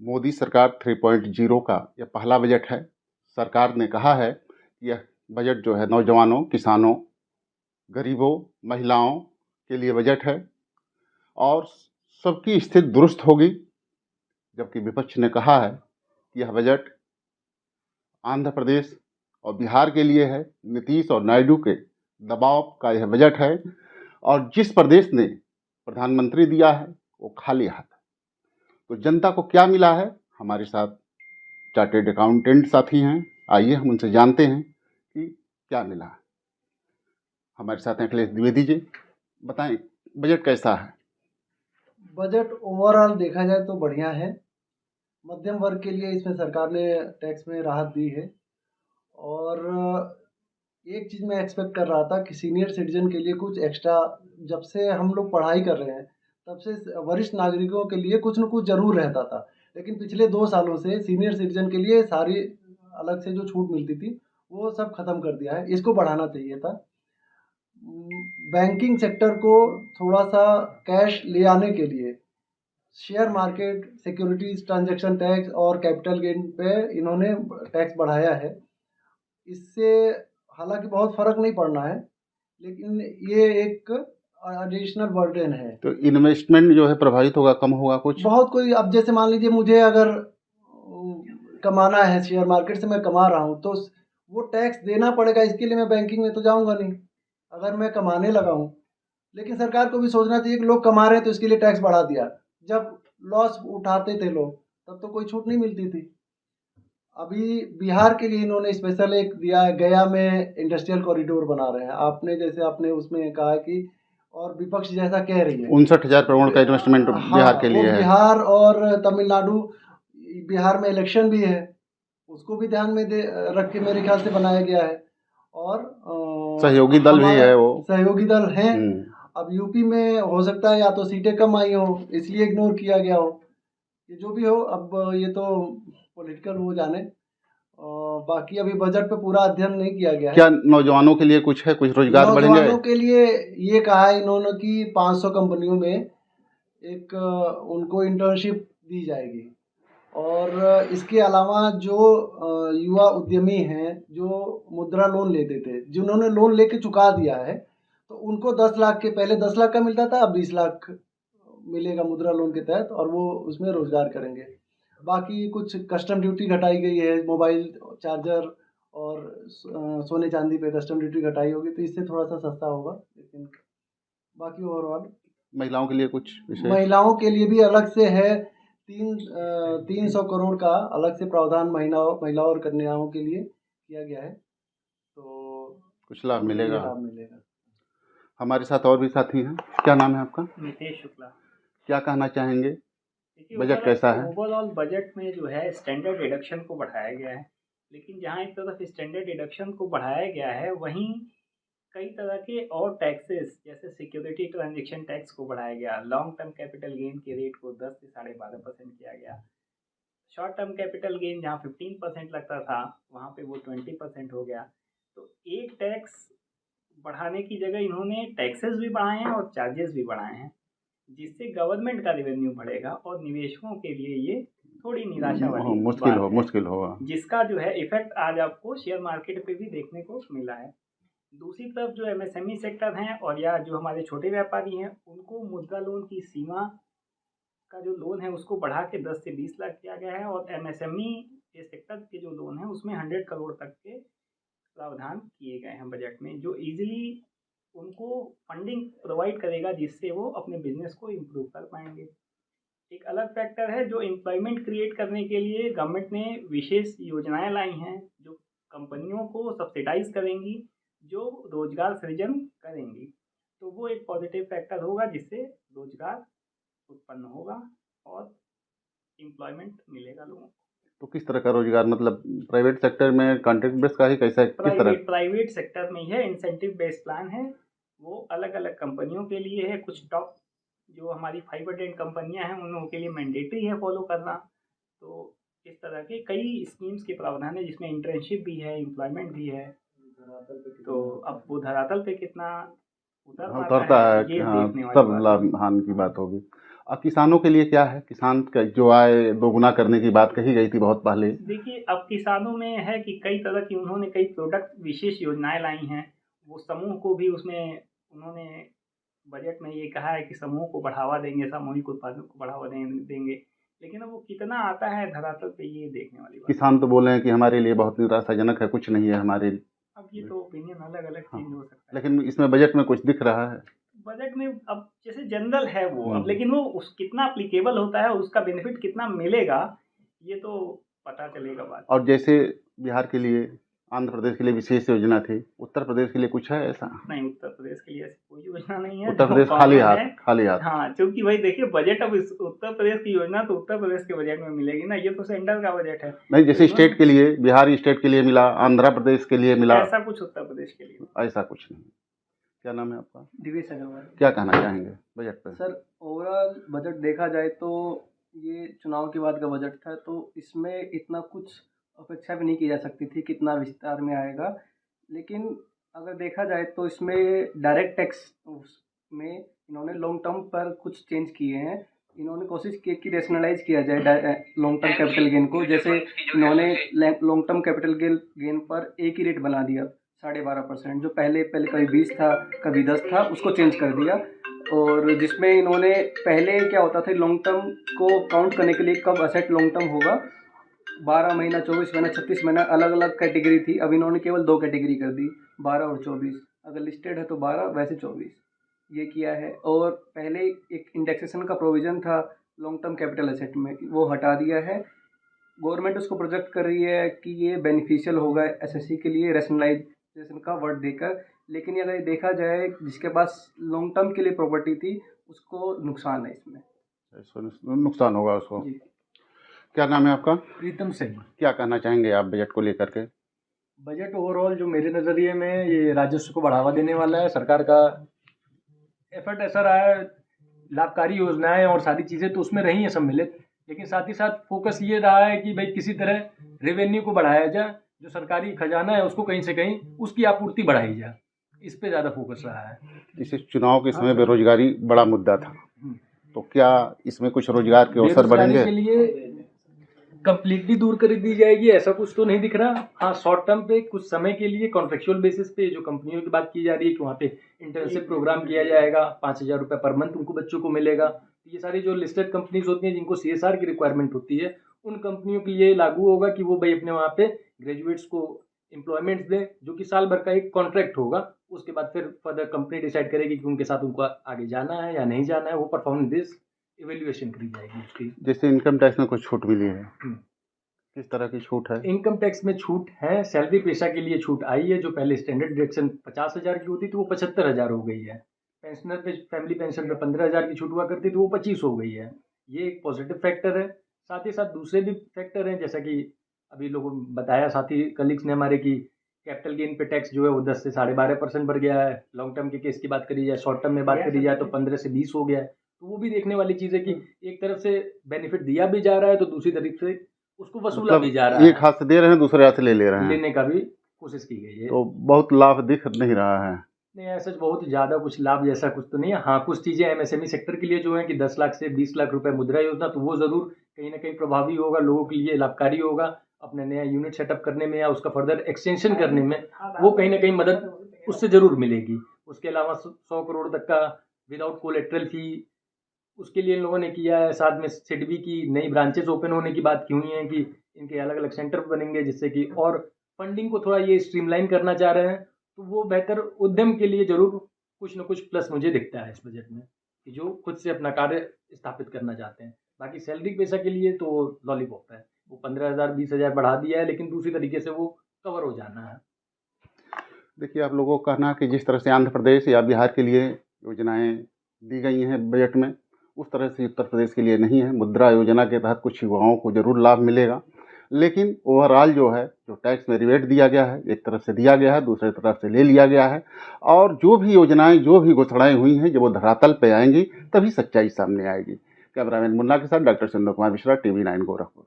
मोदी सरकार 3.0 का यह पहला बजट है। सरकार ने कहा है कि यह बजट जो है नौजवानों, किसानों, गरीबों, महिलाओं के लिए बजट है और सबकी स्थिति दुरुस्त होगी। जबकि विपक्ष ने कहा है कि यह बजट आंध्र प्रदेश और बिहार के लिए है। नीतीश और नायडू के दबाव का यह बजट है और जिस प्रदेश ने प्रधानमंत्री दिया है वो खाली हाथ है। तो जनता को क्या मिला है? हमारे साथ चार्टेड अकाउंटेंट साथी हैं, आइए हम उनसे जानते हैं कि क्या मिला है। हमारे साथ हैं अखिलेश द्विवेदी जी। बताएं, बजट कैसा है? बजट ओवरऑल देखा जाए तो बढ़िया है। मध्यम वर्ग के लिए इसमें सरकार ने टैक्स में राहत दी है। और एक चीज़ मैं एक्सपेक्ट कर रहा था कि सीनियर सिटीजन के लिए कुछ एक्स्ट्रा, जब से हम लोग पढ़ाई कर रहे हैं तब से वरिष्ठ नागरिकों के लिए कुछ न कुछ ज़रूर रहता था। लेकिन पिछले 2 सालों से सीनियर सिटीजन के लिए सारी अलग से जो छूट मिलती थी वो सब ख़त्म कर दिया है। इसको बढ़ाना चाहिए था। बैंकिंग सेक्टर को थोड़ा-सा कैश ले आने के लिए share market, securities transaction tax और कैपिटल गेन पे इन्होंने टैक्स बढ़ाया है। इससे हालाँकि बहुत फ़र्क नहीं पड़ना है, लेकिन ये एक एडिशनल बर्डन है। तो इन्वेस्टमेंट जो है प्रभावित होगा, कम होगा कुछ? बहुत कोई, अब जैसे मान लीजिए मुझे अगर कमाना है, शेयर मार्केट से मैं कमा रहा हूँ, तो वो टैक्स देना पड़ेगा। इसके लिए मैं बैंकिंग में तो जाऊँगा नहीं, अगर मैं कमाने लगा हूँ। लेकिन सरकार को भी सोचना चाहिए कि लोग कमा रहे हैं तो इसके लिए टैक्स बढ़ा दिया। जब लॉस उठाते थे लोग तब तो कोई छूट नहीं मिलती थी। अभी बिहार के लिए इन्होंने स्पेशल एक दिया है, गया में इंडस्ट्रियल कॉरिडोर बना रहे हैं। आपने उसमें कहा कि, और विपक्ष जैसा कह रही है 59,000 करोड़ का इन्वेस्टमेंट बिहार हाँ, के वो लिए है। बिहार और तमिलनाडु, बिहार में इलेक्शन भी है, उसको भी ध्यान में दे रख के मेरे ख्याल से बनाया गया है। और सहयोगी दल भी हमारा है वो। सहयोगी दल हैं। अब यूपी में हो सकता है या तो सीटें कम आई हो इसलिए इग्नोर किया गया हो। ये जो भी हो, अब ये तो पॉलिटिकल वो जाने। बाकी अभी बजट पे पूरा अध्ययन नहीं किया गया है। क्या नौजवानों के लिए कुछ है, कुछ रोजगार बढ़ेंगे? नौजवानों के लिए ये कहा है इन्होंने कि 500 कंपनियों में एक उनको इंटर्नशिप दी जाएगी। और इसके अलावा जो युवा उद्यमी हैं जो मुद्रा लोन लेते थे, जिन्होंने लोन लेके चुका दिया है, तो उनको 10 लाख के, पहले 10 लाख का मिलता था, अब 20 लाख मिलेगा मुद्रा लोन के तहत, और वो उसमें रोजगार करेंगे। बाकी कुछ कस्टम ड्यूटी घटाई गई है, मोबाइल चार्जर और सोने चांदी पे कस्टम ड्यूटी घटाई होगी, तो इससे थोड़ा सा सस्ता होगा। लेकिन बाकी ओवरऑल महिलाओं के लिए कुछ विशेष? महिलाओं के लिए भी अलग से है। 300 करोड़ का अलग से प्रावधान महिलाओं और कन्याओं के लिए किया गया है, तो कुछ लाभ ये मिलेगा। लाभ मिलेगा। हमारे साथ और भी साथी हैं। क्या नाम है आपका? नितेश शुक्ला। क्या कहना चाहेंगे? देखिए, बजट कैसा है? ओवरऑल बजट में जो है स्टैंडर्ड डिडक्शन को बढ़ाया गया है। लेकिन जहाँ एक तरफ स्टैंडर्ड डिडक्शन को बढ़ाया गया है, वहीं कई तरह के और टैक्सेस जैसे सिक्योरिटी ट्रांजैक्शन टैक्स को बढ़ाया गया। लॉन्ग टर्म कैपिटल गेन के रेट को 10 से 12.5% किया गया। शॉर्ट टर्म कैपिटल गेन जहाँ 15% लगता था, वहाँ पे वो 20% हो गया। तो एक टैक्स बढ़ाने की जगह इन्होंने टैक्सेस भी बढ़ाए हैं और चार्जेस भी बढ़ाए हैं, जिससे गवर्नमेंट का रेवेन्यू बढ़ेगा और निवेशकों के लिए ये थोड़ी निराशा वाली मुश्किल होगा, जिसका जो है इफेक्ट आज आपको शेयर मार्केट पे भी देखने को मिला है। दूसरी तरफ जो एमएसएमई सेक्टर हैं और या जो हमारे छोटे व्यापारी हैं, उनको मुद्रा लोन की सीमा का जो लोन है उसको बढ़ा के 10 से 20 लाख किया गया है। और एमएसएमई के सेक्टर के जो लोन है उसमें 100 करोड़ तक के प्रावधान किए गए हैं बजट में, जो इजीली उनको फंडिंग प्रोवाइड करेगा, जिससे वो अपने बिजनेस को इम्प्रूव कर पाएंगे। एक अलग फैक्टर है जो एम्प्लॉयमेंट क्रिएट करने के लिए गवर्नमेंट ने विशेष योजनाएं लाई हैं, जो कंपनियों को सब्सिडाइज करेंगी, जो रोजगार सृजन करेंगी। तो वो एक पॉजिटिव फैक्टर होगा, जिससे रोजगार उत्पन्न होगा और एम्प्लॉयमेंट मिलेगा लोगों को। तो किस तरह का रोजगार, मतलब प्राइवेट सेक्टर में कॉन्ट्रैक्ट बेस का ही कैसा, किस तरह? प्राइवेट सेक्टर में ही है, इंसेंटिव बेस्ड प्लान है। वो अलग अलग कंपनियों के लिए है। कुछ टॉप जो हमारी 510 कंपनियां हैं उन लोगों के लिए मैंडेटरी है फॉलो करना। तो इस तरह के कई स्कीम्स के प्रावधान है, जिसमें इंटर्नशिप भी है, एम्प्लॉयमेंट भी है। तो अब वो धरातल पे कितना उतर पाता उतरता है, है, ये हाँ, देखने वाली तब बात है। लाभ हानि की बात होगी। किसानों के लिए क्या है? किसान का जो आय दोगुना करने की बात कही गई थी बहुत पहले। देखिए, अब किसानों में है कि कई तरह की उन्होंने कई प्रोडक्ट विशेष योजनाएं लाई हैं। वो समूह को भी उसमें उन्होंने बजट में ये कहा है कि समूह को बढ़ावा देंगे, सामूहिक उत्पादन को बढ़ावा देंगे। लेकिन अब वो कितना आता है धरातल पे, ये देखने वाली बात है। किसान तो बोले हैं कि हमारे लिए बहुत निराशाजनक है, कुछ नहीं है हमारे लिए। अब ये तो ओपिनियन अलग अलग हाँ, चेंज हो सकता है। लेकिन इसमें बजट में कुछ दिख रहा है। बजट में अब जैसे जनरल है वो, अब हम्म। लेकिन वो उस कितना अप्लीकेबल होता है, उसका बेनिफिट कितना मिलेगा, ये तो पता चलेगा बाद में। और जैसे बिहार के लिए, आंध्र प्रदेश के लिए विशेष योजना थी, उत्तर प्रदेश के लिए कुछ है ऐसा? नहीं, उत्तर प्रदेश के लिए ऐसी कोई योजना नहीं है उत्तर जो प्रदेश खाली कॉमन हाथ, है। खाली हाथ। हाँ, क्योंकि भाई देखिए, बजट अब इस उत्तर प्रदेश की योजना तो उत्तर प्रदेश के बजट में मिलेगी ना, ये तो सेंट्रल का बजट है। नहीं, तो जैसे इन्होंने स्टेट के लिए, बिहार स्टेट के लिए मिला, आंध्र प्रदेश के लिए मिला, ऐसा कुछ उत्तर प्रदेश के लिए ऐसा कुछ नहीं। क्या नाम है आपका? दिवेश अग्रवाल। क्या कहना चाहेंगे बजट पर? सर, ओवरऑल बजट देखा जाए तो ये चुनाव के बाद का बजट था, तो इसमें इतना कुछ अपेक्षा भी नहीं की जा सकती थी कितना विस्तार में आएगा। लेकिन अगर देखा जाए तो इसमें डायरेक्ट टैक्स में इन्होंने लॉन्ग टर्म पर कुछ चेंज किए हैं। इन्होंने कोशिश की कि रेशनलाइज किया जाए लॉन्ग टर्म कैपिटल गेन को। जैसे इन्होंने लॉन्ग टर्म कैपिटल गेन पर एक ही रेट बना दिया, 12.5%। जो पहले कभी 20 था, कभी 10 था, उसको चेंज कर दिया। और जिसमें इन्होंने पहले क्या होता था, लॉन्ग टर्म को काउंट करने के लिए कब असेट लॉन्ग टर्म होगा, 12 महीना, 24 महीना, 36 महीना, अलग अलग कैटेगरी थी। अब इन्होंने केवल 2 कैटेगरी कर दी, 12 और 24। अगर लिस्टेड है तो 12, वैसे 24 ये किया है। और पहले एक इंडेक्सेशन का प्रोविज़न था लॉन्ग टर्म कैपिटल एसेट में, वो हटा दिया है। गवर्नमेंट उसको प्रोजेक्ट कर रही है कि ये बेनिफिशियल होगा एसएससी के लिए, रैशनलाइजेशन का वर्ड देकर। लेकिन अगर ये देखा जाए, जिसके पास लॉन्ग टर्म के लिए प्रॉपर्टी थी उसको नुकसान है इसमें। नुकसान होगा उसको। जी। क्या नाम है आपका? प्रीतम सिंह। क्या कहना चाहेंगे आप बजट को लेकर के? बजट ओवरऑल जो मेरे नज़रिए में ये राजस्व को बढ़ावा देने वाला है। सरकार का एफर्ट ऐसा रहा है, लाभकारी योजनाएं और सारी चीज़ें तो उसमें रही हैं सम्मिलित, लेकिन साथ ही साथ फोकस ये रहा है कि भाई किसी तरह रेवेन्यू को बढ़ाया जाए, जो सरकारी खजाना है उसको कहीं से कहीं उसकी आपूर्ति बढ़ाई जाए, इस पे ज़्यादा फोकस रहा है। इस चुनाव के समय बेरोजगारी बड़ा मुद्दा था, तो क्या इसमें कुछ रोजगार के अवसर बेरोजगारी बढ़ेंगे? के लिए कंप्लीटली दूर कर दी जाएगी ऐसा कुछ तो नहीं दिख रहा। हाँ, शॉर्ट टर्म पे कुछ समय के लिए कॉन्ट्रेक्चुअल बेसिस पे जो कंपनियों की बात की जा रही है कि वहाँ पे इंटर्नशिप प्रोग्राम किया जाएगा, 5,000 रुपये पर मंथ उनको बच्चों को मिलेगा। तो ये सारी जो लिस्टेड कंपनीज होती हैं जिनको CSR की रिक्वायरमेंट होती है, उन कंपनियों के लिए लागू होगा कि वो भाई अपने वहाँ पे ग्रेजुएट्स को एम्प्लॉयमेंट्स दें, जो कि साल भर का एक कॉन्ट्रैक्ट होगा। उसके बाद फिर फर्दर कंपनी डिसाइड करेगी कि उनके साथ उनको आगे जाना है या नहीं जाना है, वो परफॉर्मेंस बेस्ड इवेल्युएशन करी जाएगी उसकी। जैसे इनकम टैक्स में कुछ छूट मिली है, किस तरह की छूट है? इनकम टैक्स में छूट है, सैलरी पेशा के लिए छूट आई है। जो पहले स्टैंडर्ड डिडक्शन 50,000 की होती थी वो 75,000 हो गई है। पेंशनर पे, फैमिली पेंशन पे 15,000 की छूट हुआ करती थी, वो 25 हो गई है। ये एक पॉजिटिव फैक्टर है। साथ ही साथ दूसरे भी फैक्टर हैं, जैसा कि अभी लोगों ने बताया, साथी कलीग्स ने हमारे, की कैपिटल गेन पे टैक्स जो है वो 10 से 12.5% बढ़ गया है। लॉन्ग टर्म के केस की बात करी जाए, शॉर्ट टर्म में बात करी जाए तो 15 से 20 हो गया है। तो वो भी देखने वाली चीज़ है कि एक तरफ से बेनिफिट दिया भी जा रहा है तो दूसरी तरफ से उसको वसूला भी जा रहा एक हाथ से दे रहे हैं, दूसरे हाथ से ले ले रहे हैं, लेने का भी कोशिश की गई है। तो बहुत लाभ दिख नहीं रहा है। नहीं, ऐसा बहुत ज़्यादा कुछ लाभ जैसा कुछ तो नहीं है। हाँ, कुछ चीज़ें MSME सेक्टर के लिए जो है कि 10 लाख से 20 लाख रुपए मुद्रा योजना, तो वो ज़रूर कहीं ना कहीं प्रभावी होगा, लोगों के लिए लाभकारी होगा अपने नया यूनिट सेटअप करने में या उसका फर्दर एक्सटेंशन करने में। वो कहीं ना कहीं मदद उससे ज़रूर मिलेगी। उसके अलावा 100 करोड़ तक का विदाउट कोलेट्रल फी उसके लिए इन लोगों ने किया है। साथ में सिडबी की नई ब्रांचेस ओपन होने की बात की हुई है कि इनके अलग अलग सेंटर बनेंगे, जिससे कि और फंडिंग को थोड़ा ये स्ट्रीमलाइन करना चाह रहे हैं। तो वो बेहतर उद्यम के लिए जरूर कुछ न कुछ प्लस मुझे दिखता है इस बजट में, कि जो खुद से अपना कार्य स्थापित करना चाहते हैं। बाकी सैलरी पैसा के लिए तो लॉलीपॉप है, वो 15,000 20,000 बढ़ा दिया है, लेकिन दूसरी तरीके से वो कवर हो जाना है। देखिए, आप लोगों का कहना कि जिस तरह से आंध्र प्रदेश या बिहार के लिए योजनाएं दी गई हैं बजट में, उस तरह से उत्तर प्रदेश के लिए नहीं है। मुद्रा योजना के तहत कुछ युवाओं को ज़रूर लाभ मिलेगा, लेकिन ओवरऑल जो है, जो टैक्स में रिबेट दिया गया है, एक तरफ से दिया गया है, दूसरी तरफ से ले लिया गया है। और जो भी योजनाएं, जो भी घोषणाएं हुई हैं, जब वो धरातल पे आएंगी तभी सच्चाई सामने आएगी। कैमरामैन मुन्ना के साथ डॉक्टर चंद्र कुमार मिश्रा, TV9 गोरखपुर।